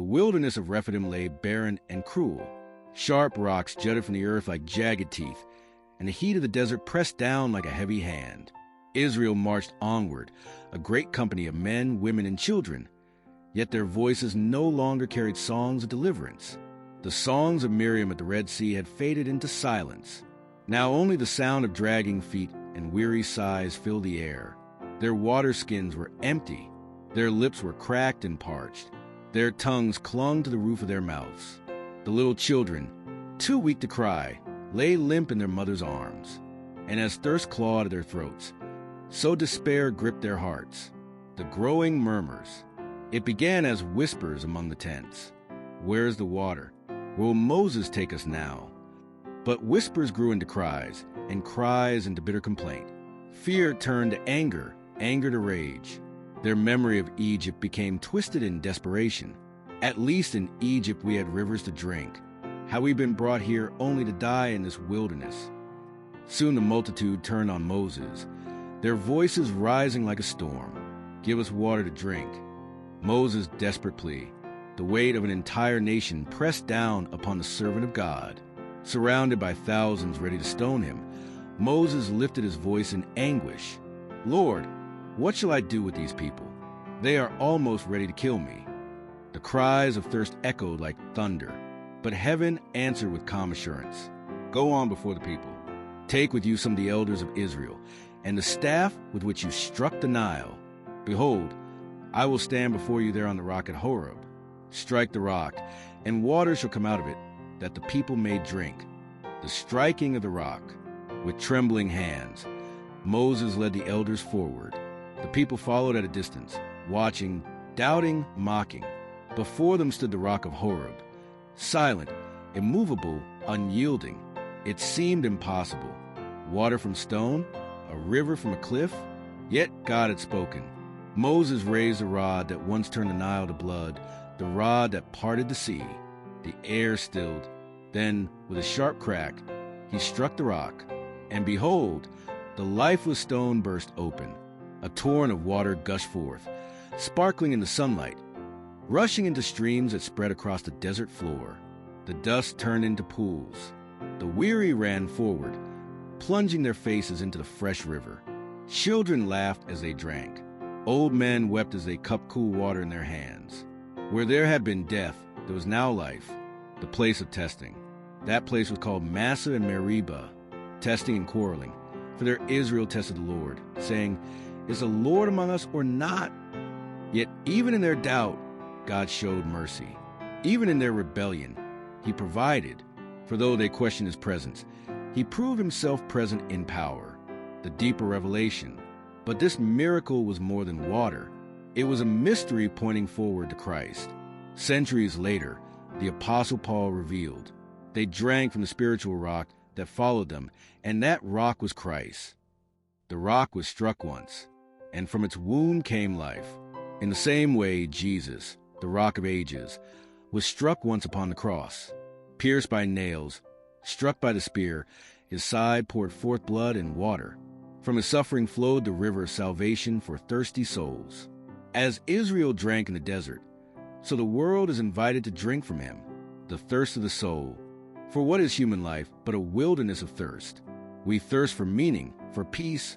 wilderness of Rephidim lay barren and cruel. Sharp rocks jutted from the earth like jagged teeth, and the heat of the desert pressed down like a heavy hand. Israel marched onward, a great company of men, women, and children. Yet their voices no longer carried songs of deliverance. The songs of Miriam at the Red Sea had faded into silence. Now only the sound of dragging feet and weary sighs filled the air. Their water skins were empty. Their lips were cracked and parched. Their tongues clung to the roof of their mouths. The little children, too weak to cry, lay limp in their mother's arms. And as thirst clawed at their throats, so despair gripped their hearts. The growing murmurs. It began as whispers among the tents. Where's the water? Will Moses take us now? But whispers grew into cries, and cries into bitter complaint. Fear turned to anger, anger to rage. Their memory of Egypt became twisted in desperation. At least in Egypt we had rivers to drink. Had we been brought here only to die in this wilderness? Soon the multitude turned on Moses, their voices rising like a storm. Give us water to drink. Moses' desperate plea. The weight of an entire nation pressed down upon the servant of God. Surrounded by thousands ready to stone him, Moses lifted his voice in anguish. Lord, what shall I do with these people? They are almost ready to kill me. The cries of thirst echoed like thunder, but heaven answered with calm assurance. Go on before the people. Take with you some of the elders of Israel, and the staff with which you struck the Nile. Behold, I will stand before you there on the rock at Horeb. Strike the rock, and water shall come out of it, that the people may drink. The striking of the rock. With trembling hands, Moses led the elders forward. The people followed at a distance, watching, doubting, mocking. Before them stood the rock of Horeb, silent, immovable, unyielding. It seemed impossible. Water from stone, a river from a cliff. Yet God had spoken. Moses raised the rod that once turned the Nile to blood, the rod that parted the sea. The air stilled. Then, with a sharp crack, he struck the rock, and behold, the lifeless stone burst open. A torrent of water gushed forth, sparkling in the sunlight, rushing into streams that spread across the desert floor. The dust turned into pools. The weary ran forward, plunging their faces into the fresh river. Children laughed as they drank. Old men wept as they cupped cool water in their hands. Where there had been death, there was now life, the place of testing. That place was called Massah and Meribah, testing and quarreling. For there Israel tested the Lord, saying, Is the Lord among us or not? Yet even in their doubt, God showed mercy. Even in their rebellion, he provided. For though they questioned his presence, he proved himself present in power, the deeper revelation. But this miracle was more than water. It was a mystery pointing forward to Christ. Centuries later, the Apostle Paul revealed. They drank from the spiritual rock that followed them, and that rock was Christ. The rock was struck once, and from its womb came life. In the same way, Jesus, the rock of ages, was struck once upon the cross. Pierced by nails, struck by the spear, his side poured forth blood and water. From his suffering flowed the river of salvation for thirsty souls. As Israel drank in the desert, so the world is invited to drink from him, the thirst of the soul. For what is human life but a wilderness of thirst? We thirst for meaning, for peace,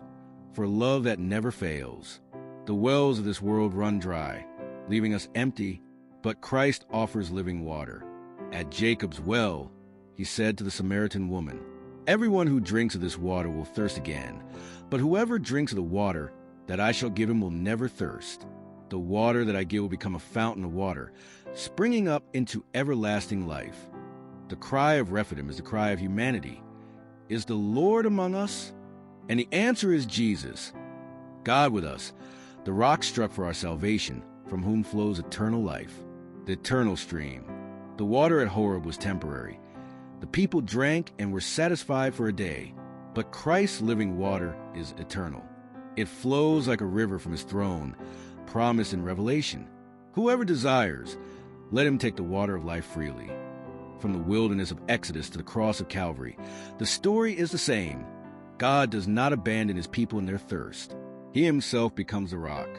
for love that never fails. The wells of this world run dry, leaving us empty, but Christ offers living water. At Jacob's well, he said to the Samaritan woman, Everyone who drinks of this water will thirst again, but whoever drinks of the water that I shall give him will never thirst. The water that I give will become a fountain of water, springing up into everlasting life. The cry of Rephidim is the cry of humanity. Is the Lord among us? And the answer is Jesus, God with us, the rock struck for our salvation, from whom flows eternal life, the eternal stream. The water at Horeb was temporary. The people drank and were satisfied for a day, but Christ's living water is eternal. It flows like a river from his throne, promised in Revelation. Whoever desires, let him take the water of life freely. From the wilderness of Exodus to the cross of Calvary, the story is the same. God does not abandon his people in their thirst. He himself becomes the rock.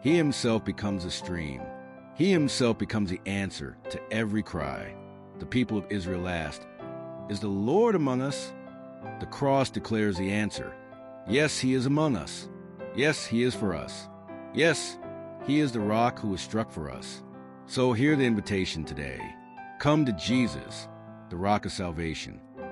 He himself becomes a stream. He himself becomes the answer to every cry. The people of Israel asked, "Is the Lord among us?" The cross declares the answer. Yes, he is among us. Yes, he is for us. Yes, he is the rock who was struck for us. So hear the invitation today. Come to Jesus, the rock of salvation.